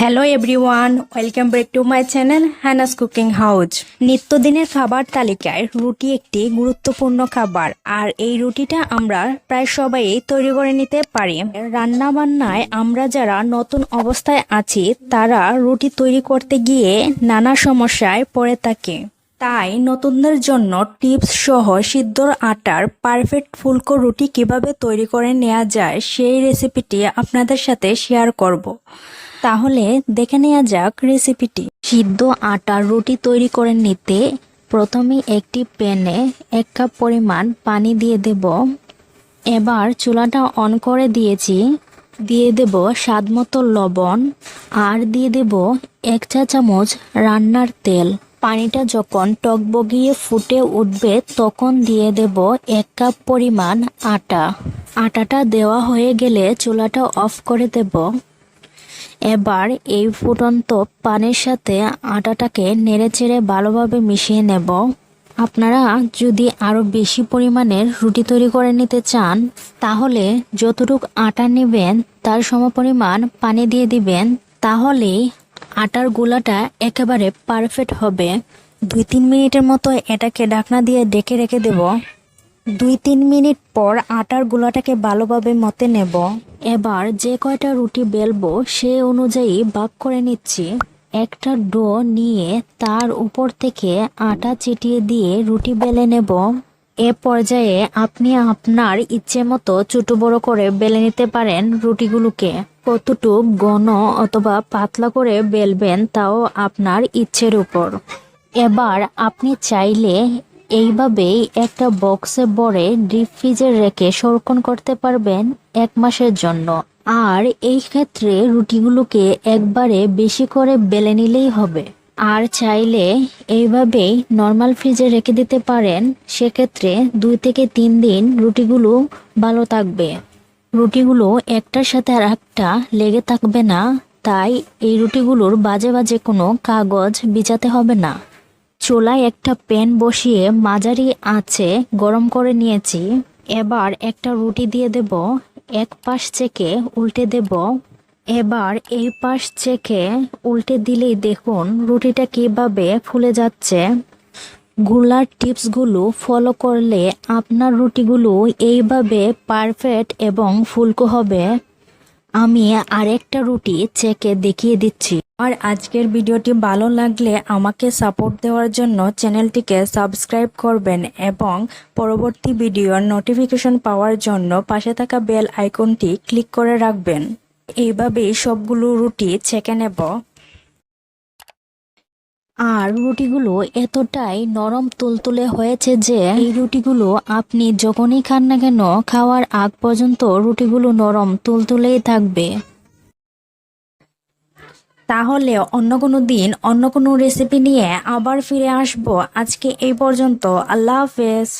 Hello everyone, welcome back to my channel Hanna's cooking house. নিত্যদিনের খাবার তালিকায় রুটি একটি গুরুত্বপূর্ণ খাবার, আর এই রুটিটা আমরা প্রায় সবাই তৈরি করে নিতে পারি। রান্না বান্নায় আমরা যারা নতুন অবস্থায় আছি তারা রুটি তৈরি করতে গিয়ে নানা সমস্যায় পড়ে থাকি। তাই নতুনদের জন্য টিপস সহ সিদ্ধর আটার পারফেক্ট ফুলকো রুটি কিভাবে তৈরি করে নেওয়া যায় সেই রেসিপিটি আপনাদের সাথে শেয়ার করব। তাহলে দেখে নেওয়া যাক রেসিপিটি। সিদ্ধ আটার রুটি তৈরি করে নিতে প্রথমে একটি প্যানে 1 কাপ পরিমাণ পানি দিয়ে দেব। এবার চুলাটা অন করে দিয়েছি। দিয়ে দেব স্বাদমতো লবণ আর দিয়ে দেব 1 চা চামচ রান্নার তেল। পানিটা যখন টকবগিয়ে ফুটে উঠবে তখন দিয়ে দেব 1 কাপ পরিমাণ আটা। আটাটা দেওয়া হয়ে গেলে চুলাটা অফ করে দেব। এবার এই ফুটন্ত পানির সাথে আটাটাকে নেড়েচেড়ে ভালোভাবে মিশিয়ে নেব। আপনারা যদি আরও বেশি পরিমাণের রুটি তৈরি করে নিতে চান তাহলে যতটুকু আটা নেবেন তার সমপরিমাণ পানি দিয়ে দিবেন, তাহলেই আটার গোলাটা একেবারে পারফেক্ট হবে। 2-3 মিনিটের মতো এটাকে ঢাকনা দিয়ে ঢেকে রেখে দেব। 2-3 মিনিট পর আটার গোলাটাকে ভালোভাবে মতে নেব। এবার যে কয়টা রুটি বেলবো সে অনুযায়ী ভাগ করে নিচ্ছি। একটা ডো নিয়ে তার উপর থেকে আটা ছিটিয়ে দিয়ে রুটি বেলে নেব। এ পর্যায়ে আপনি আপনার ইচ্ছে মতো ছোট বড় করে বেলে নিতে পারেন রুটিগুলোকে। কতটুক ঘন অথবা পাতলা করে বেলবেন তাও আপনার ইচ্ছের উপর। এবার আপনি চাইলে এইভাবেই একটা বক্সে ভরে ডিপ ফ্রিজে রেখে সংরক্ষণ করতে পারবেন 1 মাসের জন্য। আর এই ক্ষেত্রে রুটিগুলোকে একবারে বেশি করে বেলে নিলেই হবে। আর চাইলে এইভাবেই নর্মাল ফ্রিজে রেখে দিতে পারেন, সেক্ষেত্রে 2 থেকে 3 দিন রুটিগুলো ভালো থাকবে। রুটিগুলো একটার সাথে আর একটা লেগে থাকবে না, তাই এই রুটিগুলোর বাজে বাজে কোনো কাগজ বিছাতে হবে না। চুলায় একটা প্যান বসিয়ে মাঝারি আঁচে গরম করে নিয়েছি। এবার একটা রুটি দিয়ে দেব। এক পাশ চেকে উল্টে দেব। এবার এই পাশ চেকে উল্টে দিলেই দেখুন রুটিটা কিভাবে ফুলে যাচ্ছে। গোলার টিপসগুলো ফলো করলে আপনার রুটিগুলো এইভাবে পারফেক্ট এবং ফুলকো হবে। আমি আরেকটা রুটি চেকে দেখিয়ে দিচ্ছি। আর আজকের ভিডিওটি ভালো লাগলে আমাকে সাপোর্ট দেওয়ার জন্য চ্যানেলটিকে সাবস্ক্রাইব করবেন এবং পরবর্তী ভিডিওর নোটিফিকেশন পাওয়ার জন্য পাশে থাকা বেল আইকনটি ক্লিক করে রাখবেন। এইভাবেই সবগুলো রুটি ছেঁকে নেব। আর রুটিগুলো এতটাই নরম তুলতুলে হয়েছে যে এই রুটিগুলো আপনি যখনই খান না কেন খাওয়ার আগ পর্যন্ত রুটিগুলো নরম তুলতুলেই থাকবে। তাহলে অন্য কোনো দিন অন্য কোনো রেসিপি নিয়ে আবার ফিরে আসবো। আজকে এই পর্যন্ত। আল্লাহ হাফেজ।